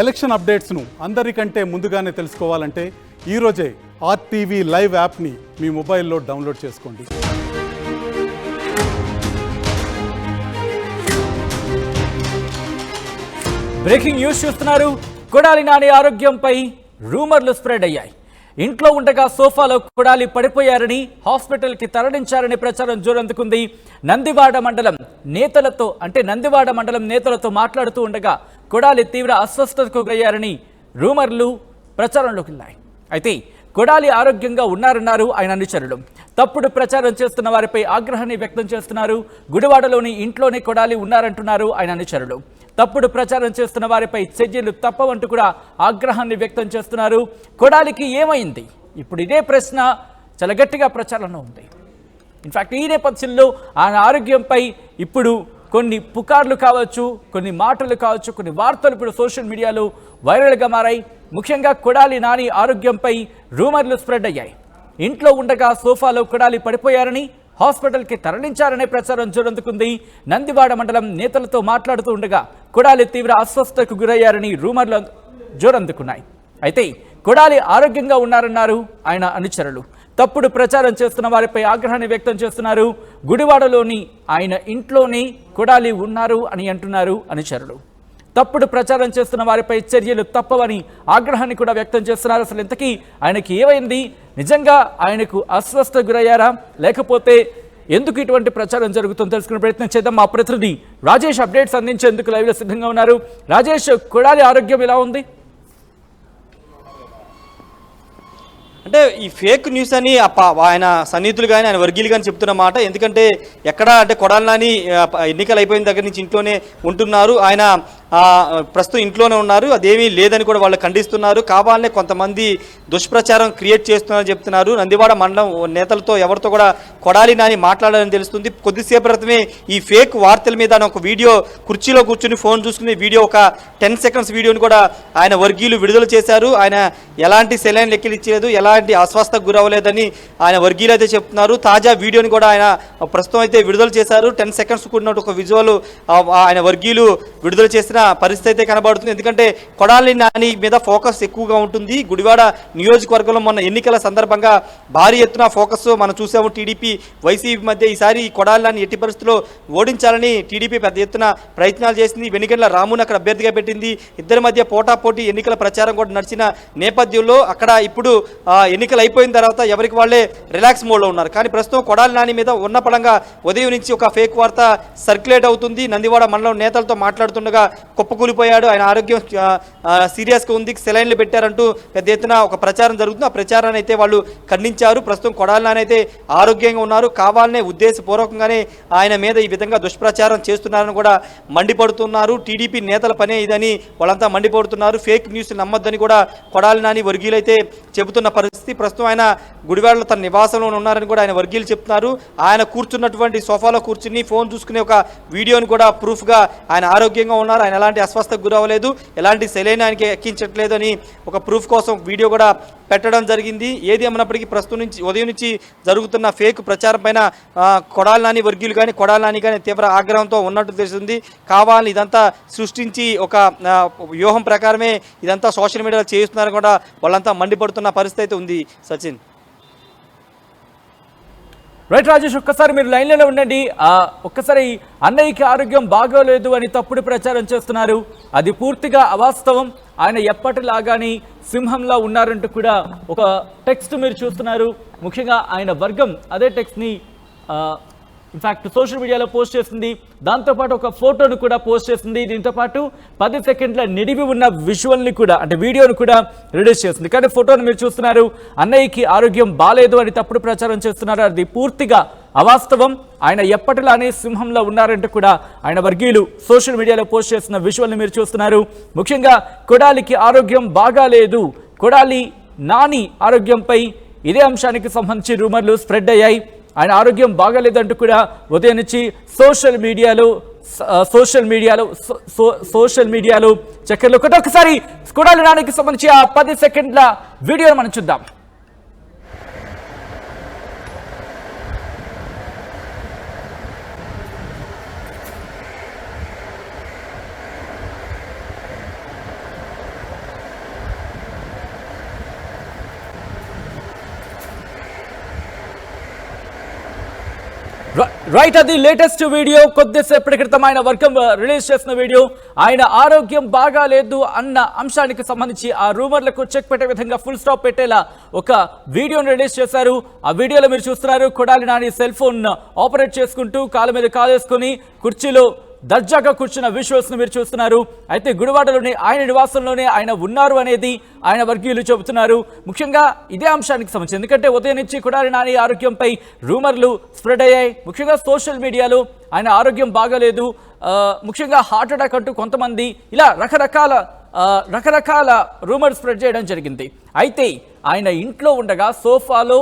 Election అప్డేట్స్ను అందరికంటే ముందుగానే తెలుసుకోవాలంటే ఈరోజే ఆర్టీవీ లైవ్ యాప్ని మీ మొబైల్లో డౌన్లోడ్ చేసుకోండి. బ్రేకింగ్ న్యూస్ చూస్తున్నారు. కొడాలి నాని ఆరోగ్యంపై రూమర్లు స్ప్రెడ్ అయ్యాయి. ఇంట్లో ఉండగా సోఫాలో కొడాలి పడిపోయారని హాస్పిటల్కి తరలించారని ప్రచారం జోరందుకుంది. నందివాడ మండలం నేతలతో మాట్లాడుతూ ఉండగా కొడాలి తీవ్ర అస్వస్థతకు గురయ్యారని రూమర్లు ప్రచారంలోకి ఉన్నాయి. అయితే కొడాలి ఆరోగ్యంగా ఉన్నారన్నారు ఆయన అనుచరులు. తప్పుడు ప్రచారం చేస్తున్న వారిపై ఆగ్రహాన్ని వ్యక్తం చేస్తున్నారు. గుడివాడలోని ఇంట్లోనే కొడాలి ఉన్నారంటున్నారు ఆయన అనుచరులు. తప్పుడు ప్రచారం చేస్తున్న వారిపై చర్యలు తప్పవంటూ కూడా ఆగ్రహాన్ని వ్యక్తం చేస్తున్నారు. కొడాలికి ఏమైంది? ఇప్పుడు ఇదే ప్రశ్న చాలా గట్టిగా ప్రచారంలో ఉంది. ఇన్ఫాక్ట్ ఈ నేపథ్యంలో ఆయన ఆరోగ్యంపై ఇప్పుడు కొన్ని పుకార్లు కావచ్చు, కొన్ని మాటలు కావచ్చు, కొన్ని వార్తలు ఇప్పుడు సోషల్ మీడియాలో వైరల్గా మారాయి. ముఖ్యంగా కొడాలి నాని ఆరోగ్యంపై రూమర్లు స్ప్రెడ్ అయ్యాయి. ఇంట్లో ఉండగా సోఫాలో కొడాలి పడిపోయారని హాస్పిటల్కి తరలించారనే ప్రచారం జోరందుకుంది. నందివాడ మండలం నేతలతో మాట్లాడుతూ ఉండగా కొడాలి తీవ్ర అస్వస్థతకు గురయ్యారని రూమర్లు జోరందుకున్నాయి. అయితే కొడాలి ఆరోగ్యంగా ఉన్నారన్నారు ఆయన అనుచరులు. తప్పుడు ప్రచారం చేస్తున్న వారిపై ఆగ్రహాన్ని వ్యక్తం చేస్తున్నారు. గుడివాడలోని ఆయన ఇంట్లోనే కొడాలి ఉన్నారు అని అంటున్నారు అనుచరులు. తప్పుడు ప్రచారం చేస్తున్న వారిపై చర్యలు తప్పవని ఆగ్రహాన్ని కూడా వ్యక్తం చేస్తున్నారు. అసలు ఇంతకీ ఆయనకి ఏమైంది? నిజంగా ఆయనకు అస్వస్థత గురయ్యారా, లేకపోతే ఎందుకు ఇటువంటి ప్రచారం జరుగుతుందో తెలుసుకునే ప్రయత్నం చేద్దాం. మా ప్రతినిధి రాజేష్ అప్డేట్స్ అందించేందుకు లైవ్లో సిద్ధంగా ఉన్నారు. రాజేష్, కొడాలి ఆరోగ్యం ఎలా ఉంది? అంటే ఈ ఫేక్ న్యూస్ అని ఆయన సన్నిహితులు కానీ ఆయన వర్గీయులు కానీ చెప్తున్న మాట. ఎందుకంటే ఎక్కడ అంటే కొడాలి నాని ఎన్నికలు అయిపోయిన దగ్గర నుంచి ఇంట్లోనే ఉంటున్నారు. ఆయన ప్రస్తుతం ఇంట్లోనే ఉన్నారు. అదేమీ లేదని కూడా వాళ్ళు ఖండిస్తున్నారు. కావాలనే కొంతమంది దుష్ప్రచారం క్రియేట్ చేస్తున్నారని చెప్తున్నారు. నందివాడ మండలం నేతలతో ఎవరితో కూడా కొడాలి నాని మాట్లాడాలని తెలుస్తుంది. కొద్దిసేపు క్రితమే ఈ ఫేక్ వార్తల మీద ఒక వీడియో, కుర్చీలో కూర్చుని ఫోన్ చూసుకునే వీడియో, ఒక 10 seconds వీడియోని కూడా ఆయన వర్గీయులు విడుదల చేశారు. ఆయన ఎలాంటి సెలైన్ లెక్కించలేదు, ఎలాంటి అస్వస్థకు గురవలేదని ఆయన వర్గీయులు అయితే చెప్తున్నారు. తాజా వీడియోని కూడా ఆయన ప్రస్తుతం అయితే విడుదల చేశారు. 10 seconds కూడినట్టు ఒక విజువల్ ఆయన వర్గీయులు విడుదల చేసిన పరిస్థితి అయితే కనబడుతుంది. ఎందుకంటే కొడాలి నాని మీద ఫోకస్ ఎక్కువగా ఉంటుంది. గుడివాడ నియోజకవర్గంలో మొన్న ఎన్నికల సందర్భంగా భారీ ఎత్తున ఫోకస్ మనం చూసాము. టీడీపీ వైసీపీ మధ్య ఈసారి కొడాలి నాని ఎట్టి పరిస్థితుల్లో ఓడించాలని టీడీపీ పెద్ద ఎత్తున ప్రయత్నాలు చేసింది. వెనుగండ్ల రామును అక్కడ అభ్యర్థిగా పెట్టింది. ఇద్దరి మధ్య పోటాపోటీ ఎన్నికల ప్రచారం కూడా నడిచిన నేపథ్యంలో అక్కడ ఇప్పుడు ఎన్నికలు అయిపోయిన తర్వాత ఎవరికి వాళ్ళే రిలాక్స్ మోడ్లో ఉన్నారు. కానీ ప్రస్తుతం కొడాలి నాని మీద ఉన్న పడంగా ఉదయం నుంచి ఒక ఫేక్ వార్త సర్క్యులేట్ అవుతుంది. నందివాడ మండలం నేతలతో మాట్లాడుతుండగా కుప్పకూలిపోయాడు, ఆయన ఆరోగ్యం సీరియస్గా ఉంది, సెలైన్లు పెట్టారంటూ పెద్ద ఎత్తున ఒక ప్రచారం జరుగుతుంది. ఆ ప్రచారాన్ని అయితే వాళ్ళు ఖండించారు. ప్రస్తుతం కొడాలి నాని అయితే ఆరోగ్యంగా ఉన్నారు. కావాలనే ఉద్దేశపూర్వకంగానే ఆయన మీద ఈ విధంగా దుష్ప్రచారం చేస్తున్నారని కూడా మండిపడుతున్నారు. టీడీపీ నేతల పనే ఇదని వాళ్ళంతా మండిపడుతున్నారు. ఫేక్ న్యూస్ నమ్మొద్దని కూడా కొడాలి నాని వర్గీయులు అయితే చెబుతున్న పరిస్థితి. ప్రస్తుతం ఆయన గుడివాడలో తన నివాసంలో ఉన్నారని కూడా ఆయన వర్గీయులు చెప్తున్నారు. ఆయన కూర్చున్నటువంటి సోఫాలో కూర్చుని ఫోన్ చూసుకునే ఒక వీడియోని కూడా ప్రూఫ్గా ఆయన ఆరోగ్యంగా ఉన్నారు, ఆయన ఎలాంటి అస్వస్థకు గురవలేదు, ఎలాంటి సెలైన్ ఆయనకి ఎక్కించట్లేదు అని ఒక ప్రూఫ్ కోసం వీడియో కూడా పెట్టడం జరిగింది. ఏది ఏమన్నప్పటికీ ప్రస్తుతం నుంచి ఉదయం నుంచి జరుగుతున్న ఫేక్ ప్రచారం పైన కొడాలి నాని వర్గీయులు కానీ కొడాలి నాని కానీ తీవ్ర ఆగ్రహంతో ఉన్నట్టు తెలుస్తుంది. కావాలని ఇదంతా సృష్టించి ఒక వ్యూహం ప్రకారమే ఇదంతా సోషల్ మీడియాలో చేస్తున్నారని కూడా వాళ్ళంతా మండిపడుతున్న పరిస్థితి అయితే ఉంది. సచిన్. రైట్ రాజేష్, ఒక్కసారి మీరు లైన్లోనే ఉండండి. ఒక్కసారి అన్నయ్యకి ఆరోగ్యం బాగోలేదు అని తప్పుడు ప్రచారం చేస్తున్నారు. అది పూర్తిగా అవాస్తవం. ఆయన ఎప్పటిలాగానే సింహంలా ఉన్నారంటూ కూడా ఒక టెక్స్ట్ మీరు చూస్తున్నారు. ముఖ్యంగా ఆయన వర్గం అదే టెక్స్ట్ని ఇన్ఫాక్ట్ సోషల్ మీడియాలో పోస్ట్ చేసింది. దాంతోపాటు ఒక ఫోటోను కూడా పోస్ట్ చేసింది. దీంతోపాటు 10 సెకండ్ల నిడివి ఉన్న విజువల్ని కూడా, అంటే వీడియోను కూడా రిలీజ్ చేసింది. కానీ ఫోటోను మీరు చూస్తున్నారు. అన్నయ్యకి ఆరోగ్యం బాలేదు అని తప్పుడు ప్రచారం చేస్తున్నారు. అది పూర్తిగా అవాస్తవం. ఆయన ఎప్పటిలానే సింహంలో ఉన్నారంటూ కూడా ఆయన వర్గీయులు సోషల్ మీడియాలో పోస్ట్ చేసిన విజువల్ని మీరు చూస్తున్నారు. ముఖ్యంగా కొడాలికి ఆరోగ్యం బాగాలేదు, కొడాలి నాని ఆరోగ్యంపై ఇదే అంశానికి సంబంధించి రూమర్లు స్ప్రెడ్ అయ్యాయి. ఆయన ఆరోగ్యం బాగాలేదంటూ కూడా ఉదయం నుంచి సోషల్ మీడియాలో చక్కర్లు. ఒకసారి కొడాలి నానికి సంబంధించి ఆ 10 సెకండ్ల వీడియోను మనం చూద్దాం. రైట్, అది లేటెస్ట్ వీడియో. కొద్దిసేపటి క్రితం ఆయన వర్గం రిలీజ్ చేసిన వీడియో. ఆయన ఆరోగ్యం బాగా లేదు అన్న అంశానికి సంబంధించి ఆ రూమర్లకు చెక్ పెట్టే విధంగా ఫుల్ స్టాప్ పెట్టేలా ఒక వీడియోను రిలీజ్ చేశారు. ఆ వీడియోలో మీరు చూస్తున్నారు Kodali Nani cell phone operate చేసుకుంటూ కాలు మీద కాలు వేసుకుని కుర్చీలో దర్జాగా కూర్చున్న విజువల్స్ ను మీరు చూస్తున్నారు. అయితే గుడివాడలోని ఆయన నివాసంలోనే ఆయన ఉన్నారు అనేది ఆయన వర్గీయులు చెబుతున్నారు. ముఖ్యంగా ఇదే అంశానికి సంబంధించి, ఎందుకంటే ఉదయం నుంచి కొడాలి నాని ఆరోగ్యంపై రూమర్లు స్ప్రెడ్ అయ్యాయి. ముఖ్యంగా సోషల్ మీడియాలో ఆయన ఆరోగ్యం బాగాలేదు, ముఖ్యంగా హార్ట్ అటాక్ అంటూ కొంతమంది ఇలా రకరకాల రూమర్స్ స్ప్రెడ్ చేయడం జరిగింది. అయితే ఆయన ఇంట్లో ఉండగా సోఫాలో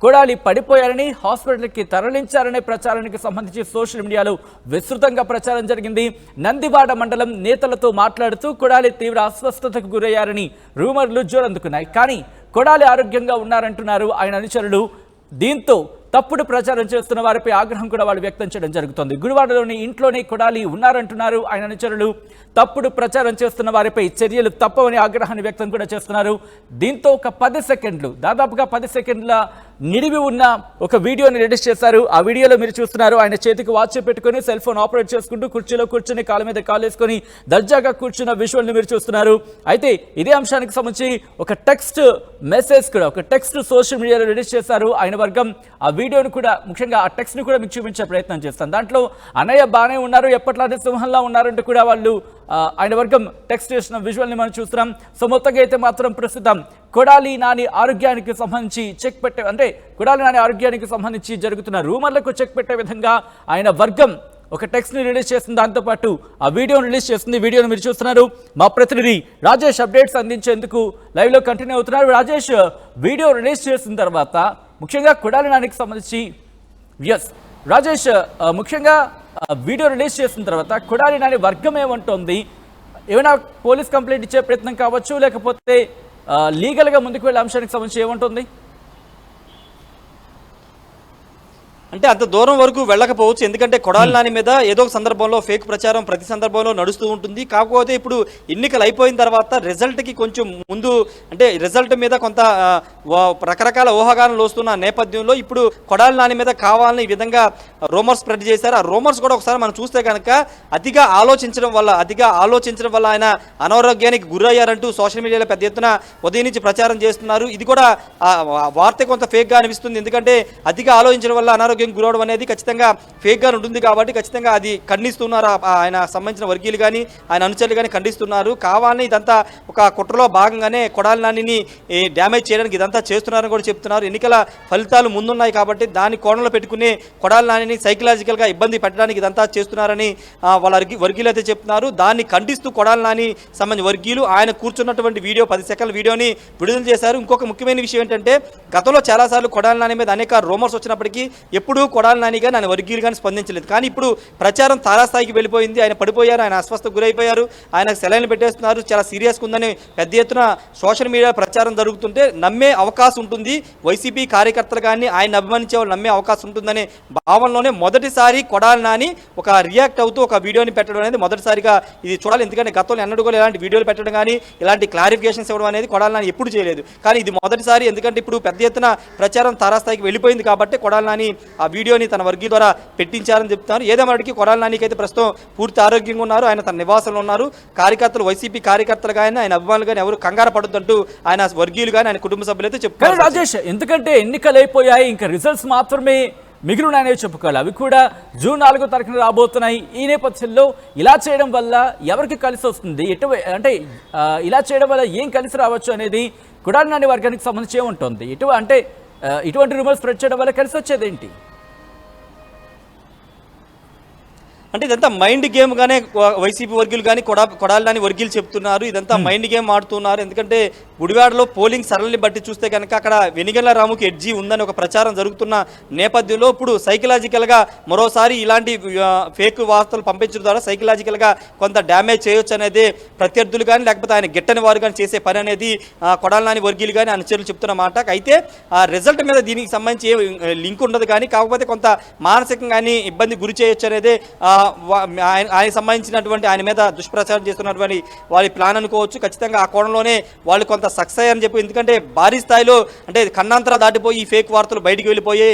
కొడాలి పడిపోయారని, హాస్పిటల్కి తరలించారనే ప్రచారానికి సంబంధించి సోషల్ మీడియాలో విస్తృతంగా ప్రచారం జరిగింది. నందివాడ మండలం నేతలతో మాట్లాడుతూ కొడాలి తీవ్ర అస్వస్థతకు గురయ్యారని రూమర్లు జోరందుకున్నాయి. కానీ కొడాలి ఆరోగ్యంగా ఉన్నారంటున్నారు ఆయన అనుచరులు. దీంతో తప్పుడు ప్రచారం చేస్తున్న వారిపై ఆగ్రహం కూడా వాళ్ళు వ్యక్తం చేయడం జరుగుతుంది. గుడివాడలోని ఇంట్లోనే కొడాలి ఉన్నారంటున్నారు ఆయన అనుచరులు. తప్పుడు ప్రచారం చేస్తున్న వారిపై చర్యలు తప్పవని ఆగ్రహాన్ని వ్యక్తం కూడా చేస్తున్నారు. దీంతో ఒక 10 సెకండ్లు, దాదాపుగా 10 సెకండ్ల నిడివి ఉన్న ఒక వీడియోని రిలీజ్ చేశారు. ఆ వీడియోలో మీరు చూస్తున్నారు ఆయన చేతికి వాచ్ పెట్టుకుని సెల్ ఫోన్ ఆపరేట్ చేసుకుంటూ కుర్చీలో కూర్చుని కాలు మీద కాలు వేసుకొని దర్జాగా కూర్చున్న విజువల్ని మీరు చూస్తున్నారు. అయితే ఇదే అంశానికి సంబంధించి ఒక టెక్స్ట్ మెసేజ్ కూడా, ఒక టెక్స్ట్ సోషల్ మీడియాలో రిలీజ్ చేశారు ఆయన వర్గం. ఆ వీడియోను కూడా, ముఖ్యంగా ఆ టెక్స్ట్ని కూడా మీకు చూపించే ప్రయత్నం చేస్తాను. దాంట్లో అన్నయ్య బాగానే ఉన్నారు, ఎప్పట్లాంటి సింహంలా ఉన్నారంటూ కూడా వాళ్ళు ఆయన వర్గం టెక్స్ట్ చేసిన విజువల్ని మనం చూస్తున్నాం. సో మొత్తంగా అయితే మాత్రం ప్రస్తుతం కొడాలి నాని ఆరోగ్యానికి సంబంధించి చెక్ పెట్టే, అంటే కొడాలి నాని ఆరోగ్యానికి సంబంధించి జరుగుతున్న రూమర్లకు చెక్ పెట్టే విధంగా ఆయన వర్గం ఒక టెక్స్ట్ని రిలీజ్ చేస్తుంది. దాంతోపాటు ఆ వీడియోను రిలీజ్ చేస్తుంది. వీడియోను మీరు చూస్తున్నారు. మా ప్రతినిధి రాజేష్ అప్డేట్స్ అందించేందుకు లైవ్లో కంటిన్యూ అవుతున్నారు. రాజేష్, వీడియో రిలీజ్ చేసిన తర్వాత ముఖ్యంగా కొడాలి నానికి సంబంధించి రాజేష్, ముఖ్యంగా వీడియో రిలీజ్ చేసిన తర్వాత కొడాలి నాని వర్గం ఏమంటోంది? ఏమైనా పోలీస్ కంప్లైంట్ ఇచ్చే ప్రయత్నం కావచ్చు, లేకపోతే లీగల్గా ముందుకు వెళ్ళే అంశానికి సంబంధించి ఏమంటుంది? అంటే అంత దూరం వరకు వెళ్ళకపోవచ్చు, ఎందుకంటే కొడాలి నాని మీద ఏదో ఒక సందర్భంలో ఫేక్ ప్రచారం ప్రతి సందర్భంలో నడుస్తూ ఉంటుంది. కాకపోతే ఇప్పుడు ఎన్నికలు అయిపోయిన తర్వాత రిజల్ట్కి కొంచెం ముందు, అంటే రిజల్ట్ మీద కొంత రకరకాల ఊహాగానాలు వస్తున్న నేపథ్యంలో ఇప్పుడు కొడాలి నాని మీద కావాలని ఈ విధంగా రూమర్స్ స్ప్రెడ్ చేశారు. ఆ రూమర్స్ కూడా ఒకసారి మనం చూస్తే కనుక అతిగా ఆలోచించడం వల్ల ఆయన అనారోగ్యానికి గురయ్యారంటూ సోషల్ మీడియాలో పెద్ద ఎత్తున ఉదయం నుంచి ప్రచారం చేస్తున్నారు. ఇది కూడా వార్త కొంత ఫేక్గా అనిపిస్తుంది, ఎందుకంటే అతిగా ఆలోచించడం వల్ల అనారోగ్యం గురవడం అనేది ఖచ్చితంగా ఫేక్గా ఉంటుంది. కాబట్టి ఖచ్చితంగా అది ఖండిస్తున్నారు ఆయన సంబంధించిన వర్గీయులు కానీ ఆయన అనుచరులు కానీ ఖండిస్తున్నారు. కావాలని ఇదంతా ఒక కుట్రలో భాగంగానే కొడాలి నానిని డ్యామేజ్ చేయడానికి ఇదంతా చేస్తున్నారని కూడా చెప్తున్నారు. ఎన్నికల ఫలితాలు ముందున్నాయి కాబట్టి దాని కోణంలో పెట్టుకునే కొడాలి నానిని సైకలాజికల్గా ఇబ్బంది పెట్టడానికి ఇదంతా చేస్తున్నారని వాళ్ళ వర్గీయులు అయితే చెప్తున్నారు. దాన్ని ఖండిస్తూ కొడాలి నాని సంబంధించిన వర్గీయులు ఆయన కూర్చున్నటువంటి వీడియో 10 సెకండ్ల వీడియోని విడుదల చేశారు. ఇంకొక ముఖ్యమైన విషయం ఏంటంటే, గతంలో చాలాసార్లు కొడాలి నాని మీద అనేక రూమర్స్ వచ్చినప్పటికీ ఎప్పుడూ కొడాలి నాని కానీ ఆయన వర్గీయులు కానీ స్పందించలేదు. కానీ ఇప్పుడు ప్రచారం తారాస్థాయికి వెళ్ళిపోయింది. ఆయన పడిపోయారు, ఆయన అస్వస్థకు గురైపోయారు, ఆయన సెలైన్లు పెట్టేస్తున్నారు, చాలా సీరియస్గా ఉందని పెద్ద ఎత్తున సోషల్ మీడియా ప్రచారం జరుగుతుంటే నమ్మే అవకాశం ఉంటుంది. వైసీపీ కార్యకర్తలు కానీ ఆయన అభిమానించే వాళ్ళు నమ్మే అవకాశం ఉంటుందనే భావనలోనే మొదటిసారి కొడాలి నాని ఒక రియాక్ట్ అవుతూ ఒక వీడియోని పెట్టడం అనేది మొదటిసారిగా ఇది చూడాలి. ఎందుకంటే గతంలో ఎన్నడూ కూడా ఇలాంటి వీడియోలు పెట్టడం కానీ ఇలాంటి క్లారిఫికేషన్స్ ఇవ్వడం అనేది కొడాలి నాని ఎప్పుడు చేయలేదు. కానీ ఇది మొదటిసారి, ఎందుకంటే ఇప్పుడు పెద్ద ఎత్తున ప్రచారం తారాస్థాయికి వెళ్ళిపోయింది కాబట్టి కొడాలి నాని ఆ వీడియోని తన వర్గీయ ద్వారా పెట్టించారని చెప్తున్నారు. ఏదేమటికి కొడాలి నానికి అయితే ప్రస్తుతం పూర్తి ఆరోగ్యంగా ఉన్నారు. ఆయన తన నివాసంలో ఉన్నారు. కార్యకర్తలు, వైసీపీ కార్యకర్తలు కానీ ఆయన అభిమానులు కానీ ఎవరు కంగారు పడొద్దంటూ ఆయన వర్గీయులు కానీ ఆయన కుటుంబ సభ్యులు అయితే చెప్తారు. రాజేష్, ఎందుకంటే ఎన్నికలు అయిపోయాయి, ఇంకా రిజల్ట్స్ మాత్రమే మిగిలిననే చెప్పుకోవాలి. అవి కూడా జూన్ 4వ తారీఖున రాబోతున్నాయి. ఈ నేపథ్యంలో ఇలా చేయడం వల్ల ఎవరికి కలిసి వస్తుంది, అంటే ఇలా చేయడం వల్ల ఏం కలిసి రావచ్చు అనేది కొడాలి నాని వర్గానికి సంబంధించి ఏముంటుంది? ఇటువంటి రూమర్స్ స్ప్రెడ్ చేయడం వల్ల కలిసి వచ్చేది ఏంటి? అంటే ఇదంతా మైండ్ గేమ్ గానే వైసీపీ వర్గీయులు కానీ కొడాలి నాని వర్గీయులు చెప్తున్నారు. ఇదంతా మైండ్ గేమ్ ఆడుతున్నారు. ఎందుకంటే గుడివాడలో పోలింగ్ సరళిని బట్టి చూస్తే కనుక అక్కడ వెనిగళ్ల రాముకి ఎడ్జి ఉందని ఒక ప్రచారం జరుగుతున్న నేపథ్యంలో ఇప్పుడు సైకలాజికల్గా మరోసారి ఇలాంటి ఫేక్ వార్తలు పంపించడం ద్వారా సైకలాజికల్గా కొంత డ్యామేజ్ చేయొచ్చు అనేది ప్రత్యర్థులు కానీ లేకపోతే ఆయన గిట్టని వారు కానీ చేసే పని అనేది కొడాలి నాని వర్గీయులు కానీ అనుచరులు చెప్తున్న మాట. అయితే ఆ రిజల్ట్ మీద దీనికి సంబంధించి లింక్ ఉండదు, కానీ కాకపోతే కొంత మానసికంగా ఇబ్బంది గురి చేయొచ్చు అనేది ఆయన సంబంధించినటువంటి ఆయన మీద దుష్ప్రచారం చేస్తున్నటువంటి వారి ప్లాన్ అనుకోవచ్చు. ఖచ్చితంగా ఆ కోణంలోనే వాళ్ళు కొంత సక్సెస్ అయ్యారని చెప్పి, ఎందుకంటే భారీ స్థాయిలో అంటే కన్నాంతర దాటిపోయి ఈ ఫేక్ వార్తలు బయటికి వెళ్ళిపోయి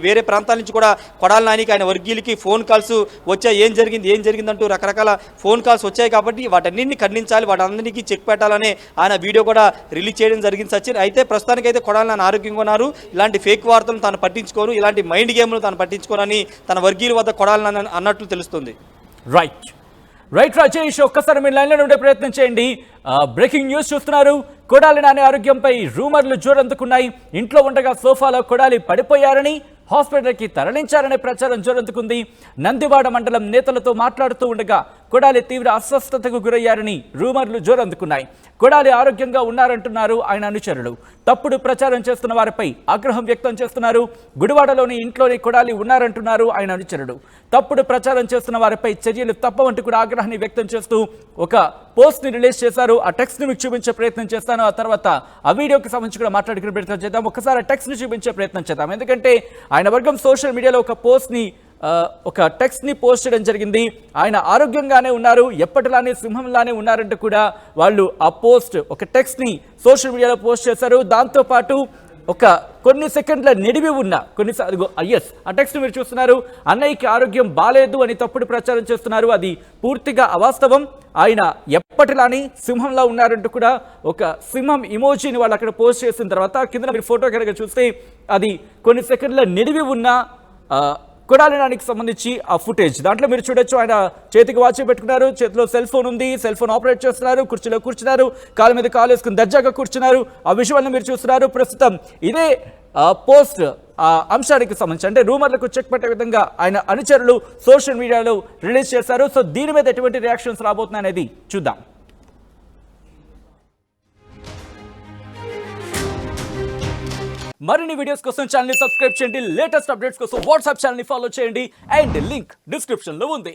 వేరే ప్రాంతాల నుంచి కూడా కొడాలి నానికి ఆయన వర్గీయులకి ఫోన్ కాల్స్ వచ్చాయి. ఏం జరిగిందంటూ రకరకాల ఫోన్ కాల్స్ వచ్చాయి. కాబట్టి వాటన్నింటినీ ఖండించాలి, వాటన్నింటికి చెక్ పెట్టాలని ఆయన వీడియో కూడా రిలీజ్ చేయడం జరిగింది సచిన్. అయితే ప్రస్తుతానికైతే కొడాలి నాని ఆరోగ్యంగా ఉన్నారు. ఇలాంటి ఫేక్ వార్తలను తాను పట్టించుకోను, ఇలాంటి మైండ్ గేమ్లు తాను పట్టించుకోనని తన వర్గీయుల వద్ద కొడాలి నాని అన్నట్లు తెలుస్తుంది. రైట్ రాజేష్, ఒక్కసారి మీరు లైన్లో ఉండే ప్రయత్నం చేయండి. బ్రేకింగ్ న్యూస్ చూస్తున్నారు. కొడాలి నాని ఆరోగ్యంపై రూమర్లు జోరందుకున్నాయి. ఇంట్లో ఉండగా సోఫాలో కొడాలి పడిపోయారని, హాస్పిటల్కి తరలించారనే ప్రచారం జోరందుకుంది. నందివాడ మండలం నేతలతో మాట్లాడుతూ ఉండగా కొడాలి తీవ్ర అస్వస్థతకు గురయ్యారని రూమర్లు జోరందుకున్నాయి. కొడాలి ఆరోగ్యంగా ఉన్నారంటున్నారు ఆయన అనుచరులు. తప్పుడు ప్రచారం చేస్తున్న వారిపై ఆగ్రహం వ్యక్తం చేస్తున్నారు. గుడివాడలోని ఇంట్లోని కొడాలి ఉన్నారంటున్నారు ఆయన అనుచరుడు. తప్పుడు ప్రచారం చేస్తున్న వారిపై చర్యలు తప్పవంటూ కూడా ఆగ్రహాన్ని వ్యక్తం చేస్తూ ఒక పోస్ట్ ని రిలీజ్ చేశారు. ఆ టెక్స్ట్ ని మీకు చూపించే ప్రయత్నం చేస్తాను. ఆ తర్వాత ఆ వీడియోకి సంబంధించి కూడా మాట్లాడుకునే ప్రయత్నం చేద్దాం. ఒకసారి ఆ టెక్స్ట్ ని చూపించే ప్రయత్నం చేద్దాం. ఎందుకంటే ఆయన వర్గం సోషల్ మీడియాలో ఒక టెక్స్ట్ ని పోస్ట్ చేయడం జరిగింది. ఆయన ఆరోగ్యంగానే ఉన్నారు, ఎప్పటిలానే సింహంలానే ఉన్నారంటూ కూడా వాళ్ళు ఆ పోస్ట్ ఒక టెక్స్ట్ ని సోషల్ మీడియాలో పోస్ట్ చేశారు. దాంతో పాటు ఒక కొన్ని సెకండ్ల నిడివి ఉన్న ఆ టెక్స్ట్ మీరు చూస్తున్నారు. అన్నయ్యకి ఆరోగ్యం బాలేదు అని తప్పుడు ప్రచారం చేస్తున్నారు. అది పూర్తిగా అవాస్తవం. ఆయన ఎప్పటిలానే సింహంలా ఉన్నారంటూ కూడా ఒక సింహం ఇమోజీని వాళ్ళు అక్కడ పోస్ట్ చేసిన తర్వాత కింద మీరు ఫోటో కనుక చూస్తే అది కొన్ని సెకండ్ల నిడివి ఉన్న కొడాలి నానికి సంబంధించి ఆ ఫుటేజ్. దాంట్లో మీరు చూడొచ్చు, ఆయన చేతికి వాచ్ పెట్టుకున్నారు, చేతిలో సెల్ ఫోన్ ఉంది, సెల్ ఫోన్ ఆపరేట్ చేస్తున్నారు, కుర్చీలో కూర్చున్నారు, కాలు మీద కాలు వేసుకుని దర్జాగా కూర్చున్నారు. ఆ విజువల్ని మీరు చూస్తున్నారు. ప్రస్తుతం ఇదే పోస్ట్ ఆ అంశానికి సంబంధించి అంటే రూమర్లకు చెక్ పెట్టే విధంగా ఆయన అనుచరులు సోషల్ మీడియాలో రిలీజ్ చేశారు. సో దీని మీద ఎటువంటి రియాక్షన్స్ రాబోతున్నాయి అనేది చూద్దాం. మరిన్ని వీడియోస్ కోసం ఛానల్ ని సబ్స్క్రైబ్ చేయండి. లేటెస్ట్ అప్డేట్స్ కోసం వాట్సాప్ ఛానల్ ని ఫాలో చేయండి. అండ్ లింక్ డిస్క్రిప్షన్ లో ఉంది.